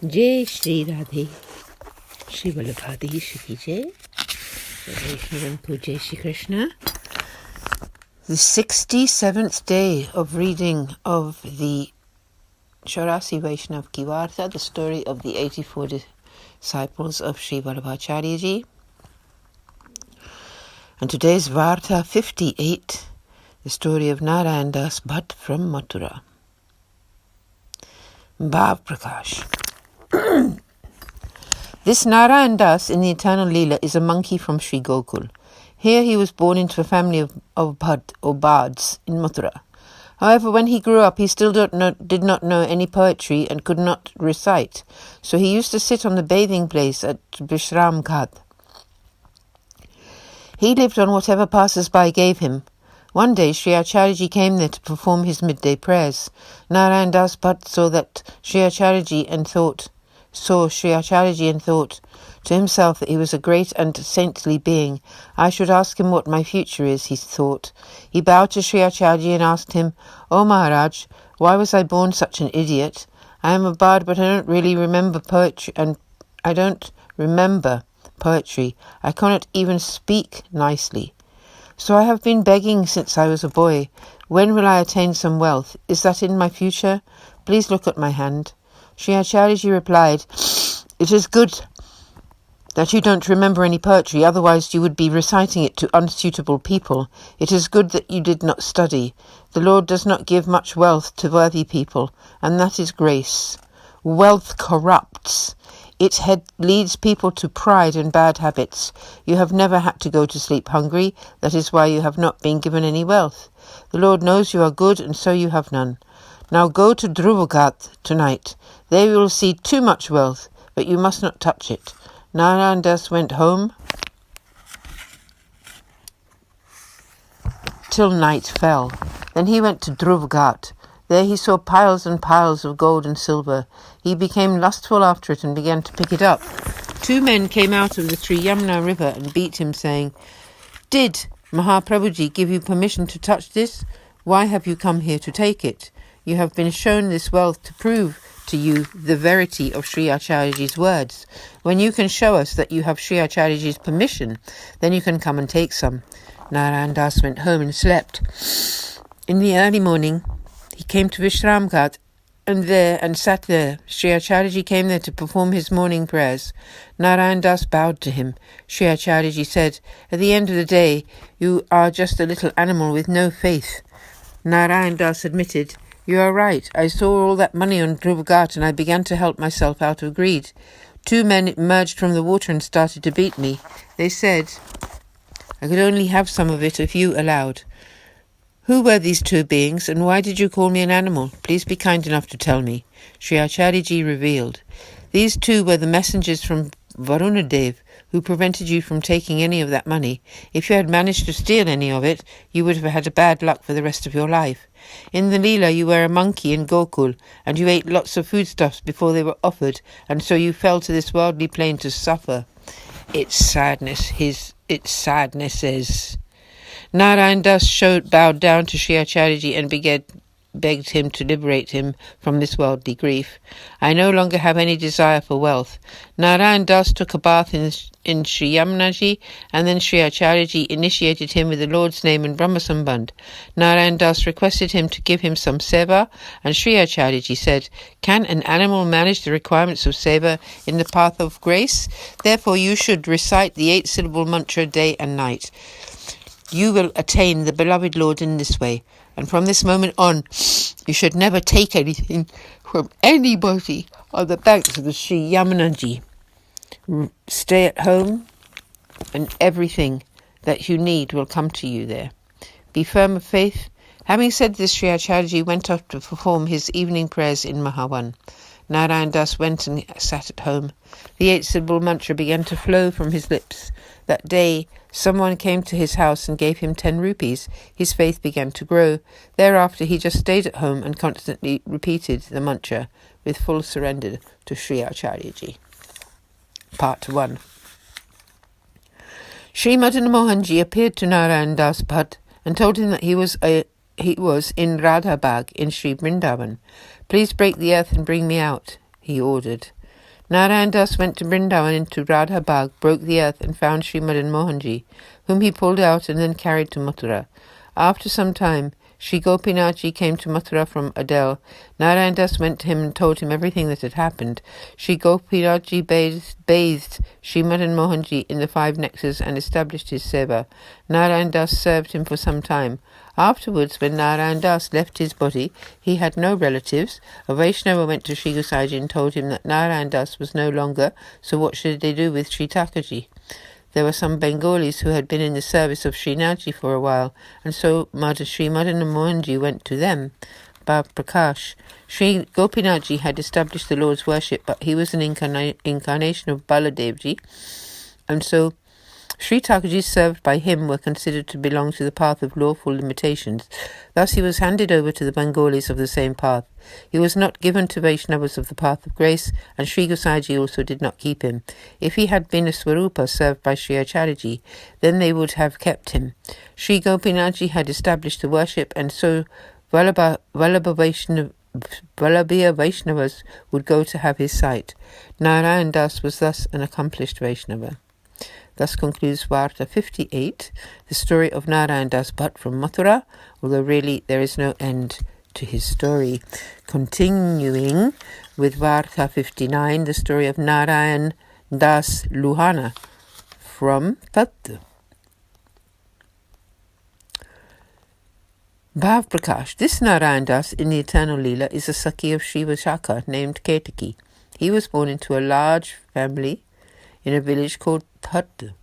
जय श्री राधे श्री वल्लभाधीश की जय Vaishnav Jai Shri Krishna. The 67th day of reading of the Chaurasi Vaishnav ki Varta, the story of the 84 disciples of Sri Vallabhacharya Ji. And today's Varta 58, the story of Narayan Das Bhatt from Mathura. Bhav Prakash. This Narayan Das in the eternal Leela is a monkey from Sri Gokul. Here he was born into a family of Bhatt or bards in Mathura. However, when he grew up, he still did not know any poetry and could not recite, so he used to sit on the bathing place at Vishram Ghat. He lived on whatever passers-by gave him. One day, Sri Acharya came there to perform his midday prayers. Narayan Das Bhatt saw Sri Acharya and thought to himself that he was a great and saintly being. I should ask him what my future is, he thought. He bowed to Sri Acharya and asked him, "O Maharaj, why was I born such an idiot? I am a bard, but I don't really remember poetry, and I don't remember poetry. I cannot even speak nicely. So I have been begging since I was a boy. When will I attain some wealth? Is that in my future? Please look at my hand." Sri Acharya replied, "It is good that you don't remember any poetry, otherwise you would be reciting it to unsuitable people. It is good that you did not study. The Lord does not give much wealth to worthy people, and that is grace. Wealth corrupts. It leads people to pride and bad habits. You have never had to go to sleep hungry. That is why you have not been given any wealth. The Lord knows you are good, and so you have none. Now go to Dhruvagat tonight. There you will see too much wealth, but you must not touch it." Narayan Das went home till night fell. Then he went to Dhruvagat. There he saw piles and piles of gold and silver. He became lustful after it and began to pick it up. Two men came out of the Sri Yamuna river and beat him, saying, "Did Mahaprabhuji give you permission to touch this? Why have you come here to take it? You have been shown this wealth to prove to you the verity of Sri Acharyaji's words. When you can show us that you have Sri Acharyaji's permission, then you can come and take some." Narayan Das went home and slept. In the early morning, he came to Vishramghat and sat there. Sri Acharyaji came there to perform his morning prayers. Narayan Das bowed to him. Sri Acharyaji said, "At the end of the day, you are just a little animal with no faith." Narayan Das admitted, "You are right. I saw all that money on Dhruvagat and I began to help myself out of greed. Two men emerged from the water and started to beat me. They said I could only have some of it if you allowed. Who were these two beings, and why did you call me an animal? Please be kind enough to tell me." Sri Acharya revealed, "These two were the messengers from Varunadev who prevented you from taking any of that money. If you had managed to steal any of it, you would have had a bad luck for the rest of your life. In the Leela, you were a monkey in Gokul, and you ate lots of foodstuffs before they were offered, and so you fell to this worldly plane to suffer its sadnesses." Narayan Das bowed down to Sri Acharya and begged him to liberate him from this worldly grief. "I no longer have any desire for wealth." Narayan Das took a bath in Sri Yamunaji, and then Sri Acharya initiated him with the Lord's name and Brahma Sambandh. Narayan Das requested him to give him some Seva, and Sri Acharya said, "Can an animal manage the requirements of Seva in the path of grace? Therefore you should recite the 8-syllable mantra day and night. You will attain the beloved Lord in this way. And from this moment on, you should never take anything from anybody on the banks of the Sri Yamunaji. Stay at home, and everything that you need will come to you there. Be firm of faith." Having said this, Sri Acharya went off to perform his evening prayers in Mahavan. Narayan Das went and sat at home. The 8-syllable mantra began to flow from his lips. That day, someone came to his house and gave him 10 rupees. His faith began to grow. Thereafter, he just stayed at home and constantly repeated the mantra with full surrender to Sri Acharya Ji. Part 1. Sri Madan Mohanji appeared to Narayan Das Bhatt and told him that he was in Radha Bagh in Sri Vrindavan. "Please break the earth and bring me out," he ordered. Narayan Das went to Vrindavan into Radha Bagh, broke the earth and found Sri Madan Mohanji, whom he pulled out and then carried to Mathura. After some time, Sri Gopinathji came to Mathura from Adel. Narayan Das went to him and told him everything that had happened. Sri Gopinathji bathed Sri Madan Mohanji in the 5 nectars and established his Seva. Narayan Das served him for some time. Afterwards, when Narayan Das left his body, he had no relatives. A Vaishnava went to Sri Gosaiji and told him that Narayan Das was no longer, so what should they do with Sri Thakurji? There were some Bengalis who had been in the service of Srinathji for a while, and so Sri Madan Mohanji went to them. Bhav Prakash. Sri Gopinathji had established the Lord's worship, but he was an incarnation of Baladevji, and so Sri Thakurji served by him were considered to belong to the path of lawful limitations. Thus he was handed over to the Bengalis of the same path. He was not given to Vaishnavas of the path of grace, and Sri Gosaiji also did not keep him. If he had been a Swarupa served by Sri Acharyaji, then they would have kept him. Sri Gopinathji had established the worship, and so Vallabha Vaishnavas would go to have his sight. Narayan Das was thus an accomplished Vaishnava. Thus concludes Varta 58, the story of Narayan Das Bhatt from Mathura, although really there is no end to his story. Continuing with Varta 59, the story of Narayan Das Luhana from Bhatt. Bhav Prakash. This Narayan Das in the Eternal Leela is a Sakhi of Sri Vishakha named Ketaki. He was born into a large family in a village called Bhatt.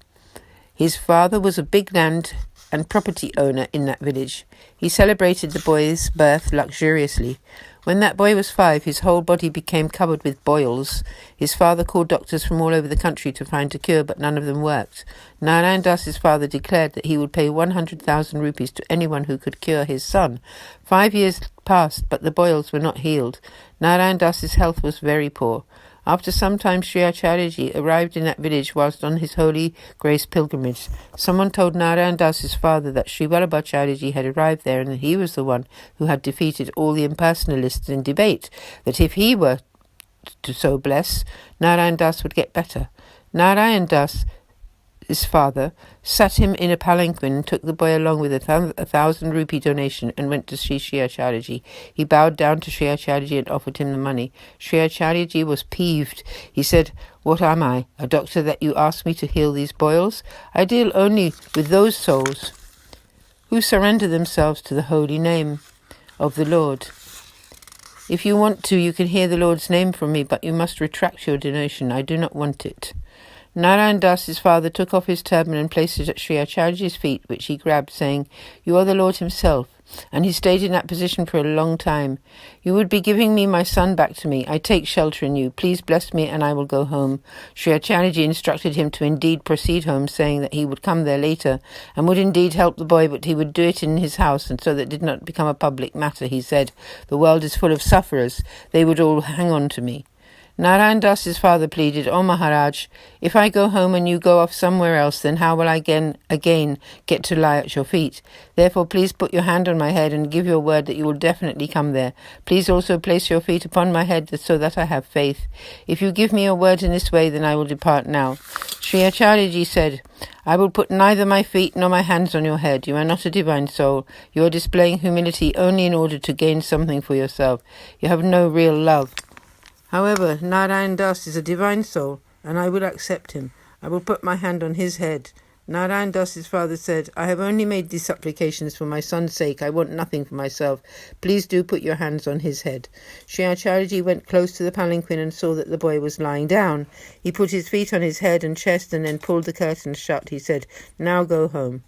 His father was a big land and property owner in that village. He celebrated the boy's birth luxuriously. When that boy was 5, his whole body became covered with boils. His father called doctors from all over the country to find a cure, but none of them worked. Narayan Das's father declared that he would pay 100,000 rupees to anyone who could cure his son. 5 years passed, but the boils were not healed. Narayan Das's health was very poor. After some time, Sri Acharyaji arrived in that village whilst on his holy grace pilgrimage. Someone told Narayan Das's father that Sri Vallabhacharyaji had arrived there and that he was the one who had defeated all the impersonalists in debate, that if he were to so bless, Narayan Das would get better. Narayan Das, his father, sat him in a palanquin and took the boy along with a 1,000 rupee donation and went to Sri Acharyaji. He bowed down to Sri Acharyaji and offered him the money. Sri Acharyaji was peeved. He said, "What am I, a doctor, that you ask me to heal these boils? I deal only with those souls who surrender themselves to the holy name of the Lord. If you want to, you can hear the Lord's name from me, but you must retract your donation. I do not want it." Narayan Das's father took off his turban and placed it at Sri Acharyaji's feet, which he grabbed, saying, "You are the Lord himself." And he stayed in that position for a long time. "You would be giving me my son back to me. I take shelter in you. Please bless me and I will go home." Sri Acharyaji instructed him to indeed proceed home, saying that he would come there later and would indeed help the boy, but he would do it in his house, and so that it did not become a public matter. He said, "The world is full of sufferers. They would all hang on to me." Narayan Das's father pleaded, "Oh Maharaj, if I go home and you go off somewhere else, then how will I again get to lie at your feet? Therefore, please put your hand on my head and give your word that you will definitely come there. Please also place your feet upon my head so that I have faith. If you give me your word in this way, then I will depart now." Sri Acharyaji said, "I will put neither my feet nor my hands on your head. You are not a divine soul. You are displaying humility only in order to gain something for yourself. You have no real love. However, Narayan Das is a divine soul, and I will accept him. I will put my hand on his head." Narayan Das's father said, "I have only made these supplications for my son's sake. I want nothing for myself. Please do put your hands on his head." Sri Acharyaji went close to the palanquin and saw that the boy was lying down. He put his feet on his head and chest and then pulled the curtain shut. He said, "Now go home."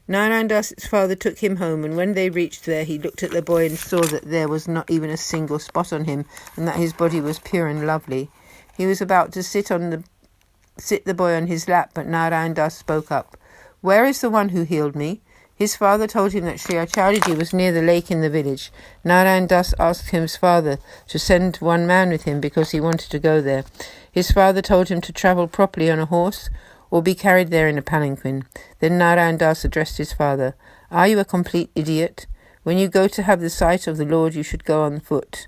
Narayan Das's father took him home, and when they reached there, he looked at the boy and saw that there was not even a single spot on him, and that his body was pure and lovely. He was about to sit the boy on his lap, but Narayan Das spoke up. "Where is the one who healed me?" His father told him that Sri Acharyaji was near the lake in the village. Narayan Das asked his father to send one man with him because he wanted to go there. His father told him to travel properly on a horse or be carried there in a palanquin. Then Narayan Das addressed his father, "Are you a complete idiot? When you go to have the sight of the Lord, you should go on foot."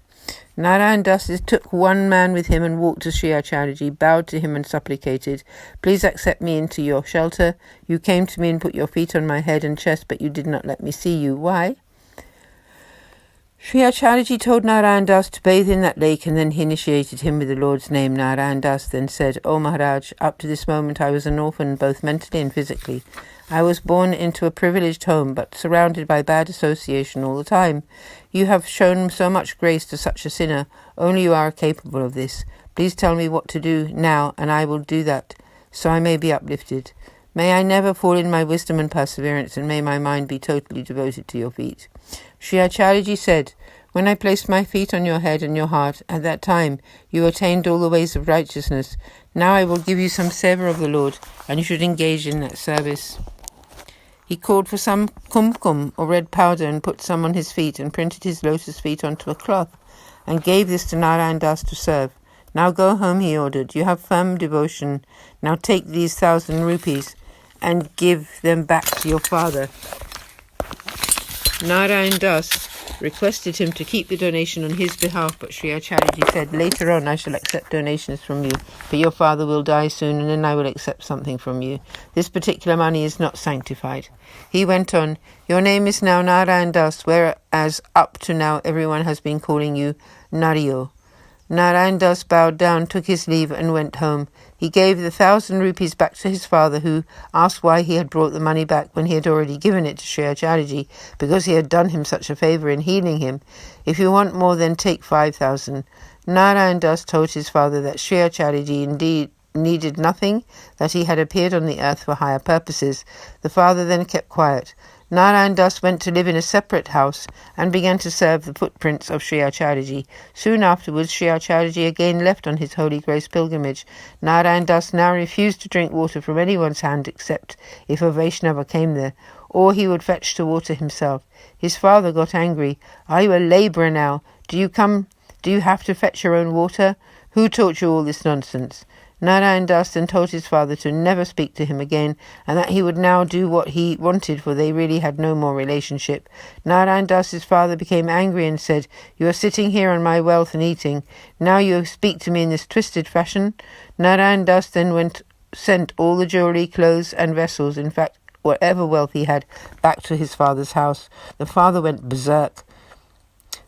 Narayan Das took one man with him and walked to Sri Acharyaji, bowed to him and supplicated, "Please accept me into your shelter. You came to me and put your feet on my head and chest, but you did not let me see you. Why?" Sri Acharyaji told Narayan Das to bathe in that lake, and then he initiated him with the Lord's name. Narayan Das then said, "O Maharaj, up to this moment I was an orphan both mentally and physically. I was born into a privileged home, but surrounded by bad association all the time. You have shown so much grace to such a sinner. Only you are capable of this. Please tell me what to do now, and I will do that, so I may be uplifted. May I never fall in my wisdom and perseverance, and may my mind be totally devoted to your feet." Sri Acharyaji said, "When I placed my feet on your head and your heart, at that time you attained all the ways of righteousness. Now I will give you some seva of the Lord, and you should engage in that service." He called for some kumkum or red powder and put some on his feet and printed his lotus feet onto a cloth and gave this to Narayan Das to serve. "Now go home," he ordered. "You have firm devotion. Now take these 1,000 rupees and give them back to your father." Narayan Das requested him to keep the donation on his behalf, but Sri Acharyaji said, "Later on I shall accept donations from you, but your father will die soon and then I will accept something from you. This particular money is not sanctified." He went on, "Your name is now Narayan Das, whereas up to now everyone has been calling you Narayan." Narayan Das bowed down, took his leave and went home. He gave the 1,000 rupees back to his father, who asked why he had brought the money back when he had already given it to Sri Acharyaji, because he had done him such a favour in healing him. "If you want more, then take 5,000. Narayan Das told his father that Sri Acharyaji indeed needed nothing, that he had appeared on the earth for higher purposes. The father then kept quiet. Narayan Das went to live in a separate house and began to serve the footprints of Sri Acharyaji. Soon afterwards, Sri Acharyaji again left on his Holy Grace pilgrimage. Narayan Das now refused to drink water from anyone's hand except if a Vaishnava came there, or he would fetch the water himself. His father got angry. "Are you a labourer now? Do you have to fetch your own water? Who taught you all this nonsense?" Narayan Das then told his father to never speak to him again, and that he would now do what he wanted, for they really had no more relationship. Narayan Das's father became angry and said, "You are sitting here on my wealth and eating. Now you speak to me in this twisted fashion." Narayan Das then sent all the jewellery, clothes and vessels, in fact whatever wealth he had, back to his father's house. The father went berserk.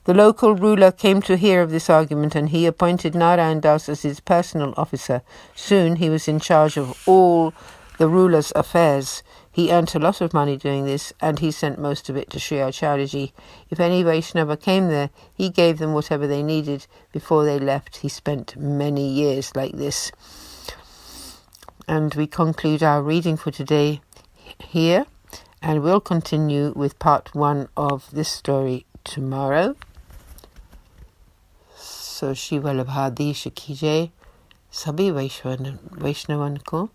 The local ruler came to hear of this argument, and he appointed Narayan Das as his personal officer. Soon he was in charge of all the ruler's affairs. He earned a lot of money doing this, and he sent most of it to Sri Acharyaji. If any Vaishnava came there, he gave them whatever they needed. Before they left, he spent many years like this. And we conclude our reading for today here, and we'll continue with part 1 of this story tomorrow. So Shri Vallabhadesh ki jai, sabhi Vaishnavan ko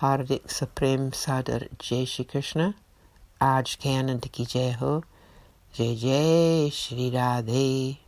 हार्दिक सप्रेम सादर जय श्री कृष्ण। आज के आनंद की जय हो। जय जय श्री राधे।